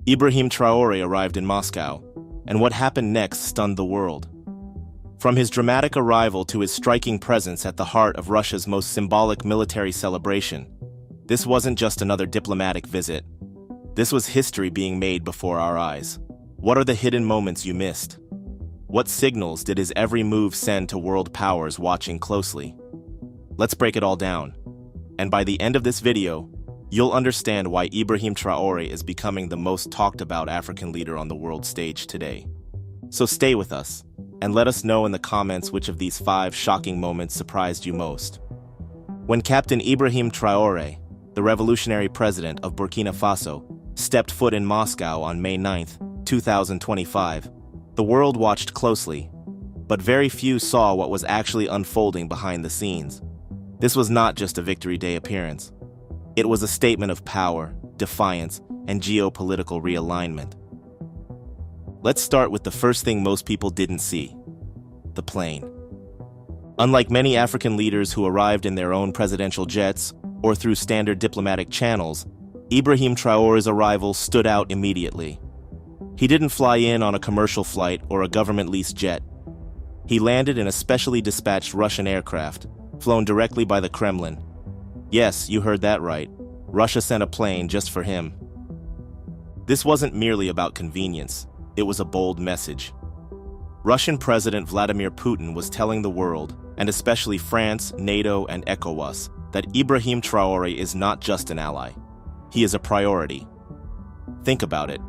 Ibrahim Traore arrived in Moscow, and what happened next stunned the world. From his dramatic arrival to his striking presence at the heart of Russia's most symbolic military celebration, this wasn't just another diplomatic visit. This was history being made before our eyes. What are the hidden moments you missed? What signals did his every move send to world powers watching closely? Let's break it all down. And by the end of this video, you'll understand why Ibrahim Traore is becoming the most talked about African leader on the world stage today. So stay with us, and let us know in the comments which of these 5 shocking moments surprised you most. When Captain Ibrahim Traore, the revolutionary president of Burkina Faso, stepped foot in Moscow on May 9, 2025, the world watched closely, but very few saw what was actually unfolding behind the scenes. This was not just a Victory Day appearance. It was a statement of power, defiance, and geopolitical realignment. Let's start with the first thing most people didn't see: the plane. Unlike many African leaders who arrived in their own presidential jets or through standard diplomatic channels, Ibrahim Traore's arrival stood out immediately. He didn't fly in on a commercial flight or a government-leased jet. He landed in a specially dispatched Russian aircraft, flown directly by the Kremlin. Yes, you heard that right. Russia sent a plane just for him. This wasn't merely about convenience. It was a bold message. Russian President Vladimir Putin was telling the world, and especially France, NATO, and ECOWAS, that Ibrahim Traore is not just an ally. He is a priority. Think about it.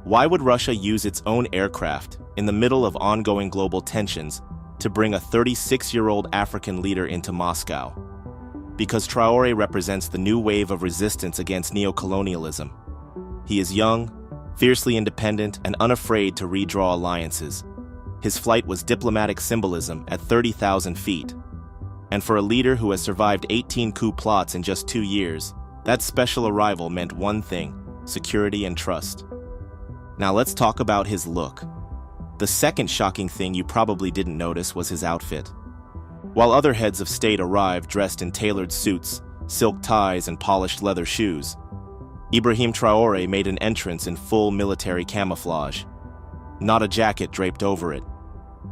Why would Russia use its own aircraft in the middle of ongoing global tensions to bring a 36-year-old African leader into Moscow? Because Traore represents the new wave of resistance against neocolonialism. He is young, fiercely independent, and unafraid to redraw alliances. His flight was diplomatic symbolism at 30,000 feet. And for a leader who has survived 18 coup plots in just 2 years, that special arrival meant one thing: security and trust. Now let's talk about his look. The second shocking thing you probably didn't notice was his outfit. While other heads of state arrived dressed in tailored suits, silk ties, and polished leather shoes, Ibrahim Traore made an entrance in full military camouflage. Not a jacket draped over it.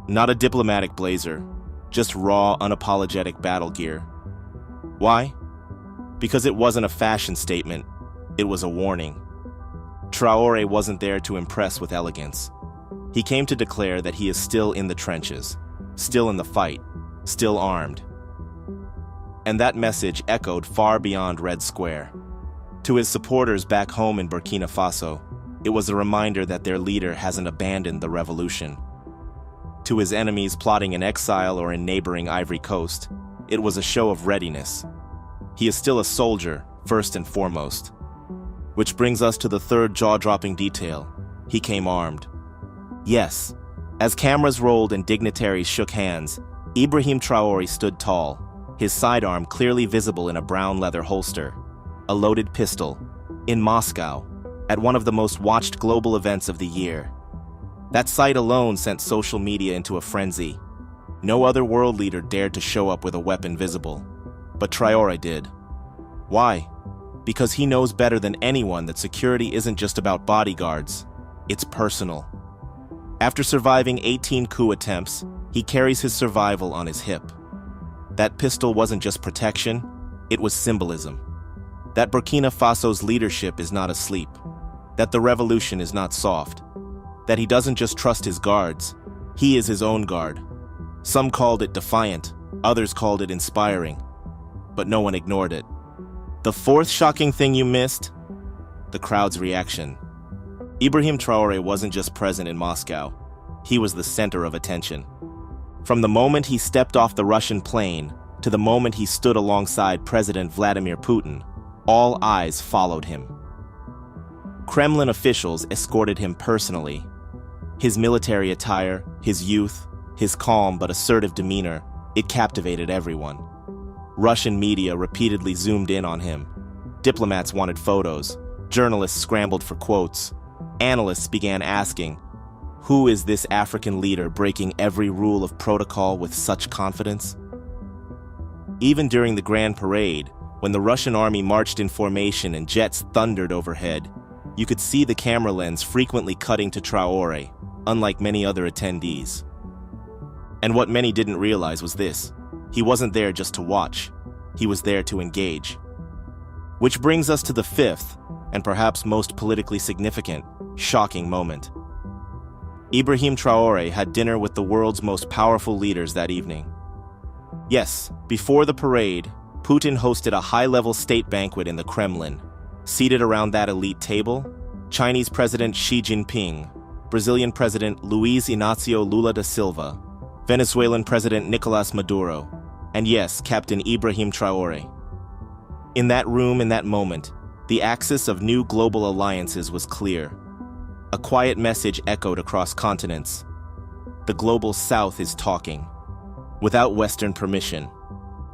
Not a diplomatic blazer. Just raw, unapologetic battle gear. Why? Because it wasn't a fashion statement. It was a warning. Traore wasn't there to impress with elegance. He came to declare that he is still in the trenches, still in the fight, still armed. And that message echoed far beyond Red Square. To his supporters back home in Burkina Faso, it was a reminder that their leader hasn't abandoned the revolution. To his enemies plotting in exile or in neighboring Ivory Coast, it was a show of readiness. He is still a soldier, first and foremost. Which brings us to the third jaw-dropping detail: he came armed. Yes, as cameras rolled and dignitaries shook hands, Ibrahim Traore stood tall, his sidearm clearly visible in a brown leather holster. A loaded pistol, in Moscow, at one of the most watched global events of the year. That sight alone sent social media into a frenzy. No other world leader dared to show up with a weapon visible, but Traore did. Why? Because he knows better than anyone that security isn't just about bodyguards, it's personal. After surviving 18 coup attempts, he carries his survival on his hip. That pistol wasn't just protection, it was symbolism. That Burkina Faso's leadership is not asleep. That the revolution is not soft. That he doesn't just trust his guards, he is his own guard. Some called it defiant, others called it inspiring, but no one ignored it. The fourth shocking thing you missed? The crowd's reaction. Ibrahim Traore wasn't just present in Moscow, he was the center of attention. From the moment he stepped off the Russian plane to the moment he stood alongside President Vladimir Putin, all eyes followed him. Kremlin officials escorted him personally. His military attire, his youth, his calm but assertive demeanor, it captivated everyone. Russian media repeatedly zoomed in on him. Diplomats wanted photos. Journalists scrambled for quotes. Analysts began asking, who is this African leader breaking every rule of protocol with such confidence? Even during the Grand Parade, when the Russian army marched in formation and jets thundered overhead, You could see the camera lens frequently cutting to Traore, unlike many other attendees. And what many didn't realize was this: he wasn't there just to watch, he was there to engage. Which brings us to the fifth, and perhaps most politically significant, shocking moment. Ibrahim Traore had dinner with the world's most powerful leaders that evening. Yes, before the parade, Putin hosted a high-level state banquet in the Kremlin. Seated around that elite table, Chinese President Xi Jinping, Brazilian President Luiz Inácio Lula da Silva, Venezuelan President Nicolás Maduro, and yes, Captain Ibrahim Traore. In that room, in that moment, the axis of new global alliances was clear. A quiet message echoed across continents. The global South is talking. Without Western permission.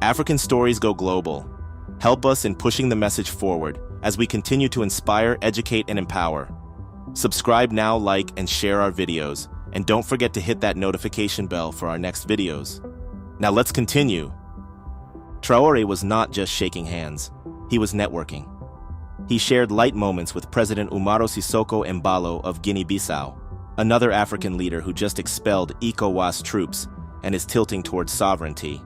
African stories go global. Help us in pushing the message forward as we continue to inspire, educate, and empower. Subscribe now, like, and share our videos. And don't forget to hit that notification bell for our next videos. Now let's continue. Traore was not just shaking hands. He was networking. He shared light moments with President Umaro Sissoco Embalo of Guinea-Bissau, another African leader who just expelled ECOWAS troops and is tilting towards sovereignty.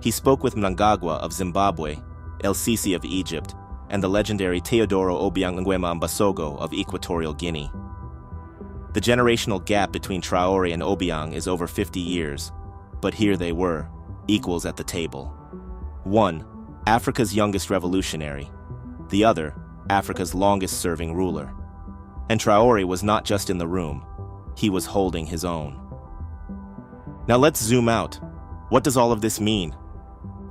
He spoke with Mnangagwa of Zimbabwe, El Sisi of Egypt, and the legendary Teodoro Obiang Nguema Mbasogo of Equatorial Guinea. The generational gap between Traore and Obiang is over 50 years, but here they were, equals at the table. One, Africa's youngest revolutionary. The other, Africa's longest-serving ruler. And Traore was not just in the room, he was holding his own. Now let's zoom out. What does all of this mean?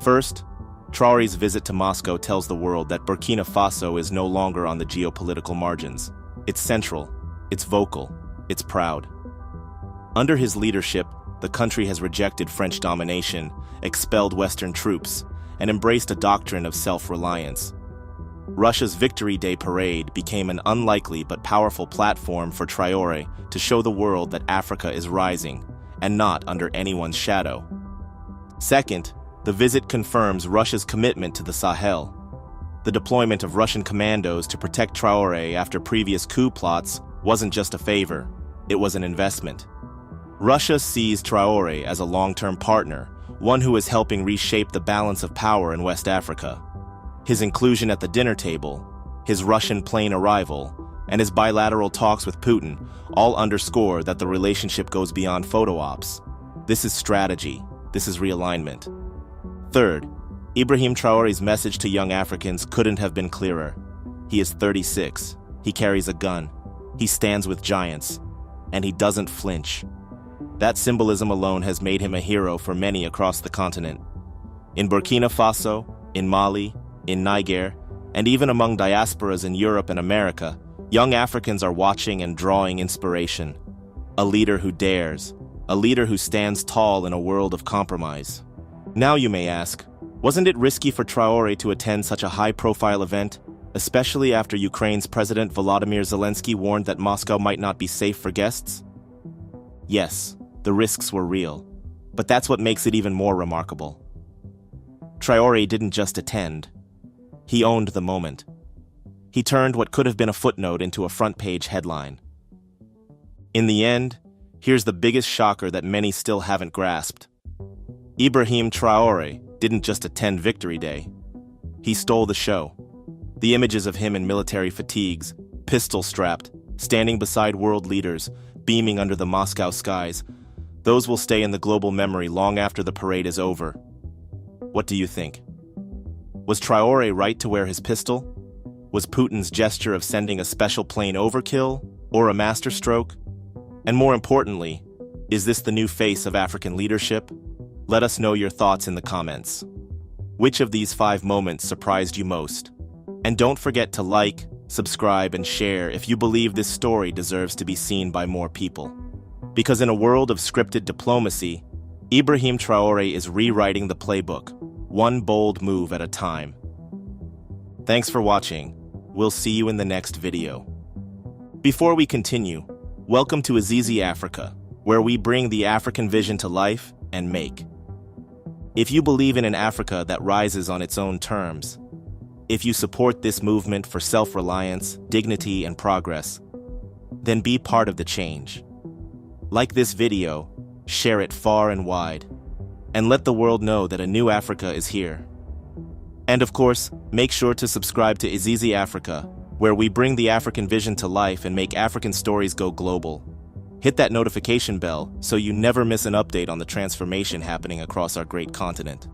First, Traore's visit to Moscow tells the world that Burkina Faso is no longer on the geopolitical margins. It's central, it's vocal, it's proud. Under his leadership, the country has rejected French domination, expelled Western troops, and embraced a doctrine of self-reliance. Russia's Victory Day parade became an unlikely but powerful platform for Traore to show the world that Africa is rising, and not under anyone's shadow. Second, the visit confirms Russia's commitment to the Sahel. The deployment of Russian commandos to protect Traore after previous coup plots wasn't just a favor, it was an investment. Russia sees Traore as a long-term partner, one who is helping reshape the balance of power in West Africa. His inclusion at the dinner table, his Russian plane arrival, and his bilateral talks with Putin all underscore that the relationship goes beyond photo ops. This is strategy. This is realignment. Third, Ibrahim Traore's message to young Africans couldn't have been clearer. He is 36. He carries a gun. He stands with giants. And he doesn't flinch. That symbolism alone has made him a hero for many across the continent. In Burkina Faso, in Mali, in Niger, and even among diasporas in Europe and America, young Africans are watching and drawing inspiration. A leader who dares, a leader who stands tall in a world of compromise. Now you may ask, wasn't it risky for Traore to attend such a high-profile event, especially after Ukraine's President Volodymyr Zelensky warned that Moscow might not be safe for guests? Yes, the risks were real, but that's what makes it even more remarkable. Traore didn't just attend. He owned the moment. He turned what could have been a footnote into a front-page headline. In the end, here's the biggest shocker that many still haven't grasped. Ibrahim Traore didn't just attend Victory Day. He stole the show. The images of him in military fatigues, pistol-strapped, standing beside world leaders, beaming under the Moscow skies, those will stay in the global memory long after the parade is over. What do you think? Was Traore right to wear his pistol? Was Putin's gesture of sending a special plane overkill or a masterstroke? And more importantly, is this the new face of African leadership? Let us know your thoughts in the comments. Which of these 5 moments surprised you most? And don't forget to like, subscribe, and share if you believe this story deserves to be seen by more people. Because in a world of scripted diplomacy, Ibrahim Traore is rewriting the playbook, one bold move at a time. Thanks for watching. We'll see you in the next video. Before we continue, welcome to Azizi Africa, where we bring the African vision to life and make. If you believe in an Africa that rises on its own terms, If you support this movement for self-reliance, dignity, and progress, then be part of the change. Like this video, share it far and wide, and let the world know that a new Africa is here. And of course, make sure to subscribe to Izizi Africa, where we bring the African vision to life and make African stories go global. Hit that notification bell so you never miss an update on the transformation happening across our great continent.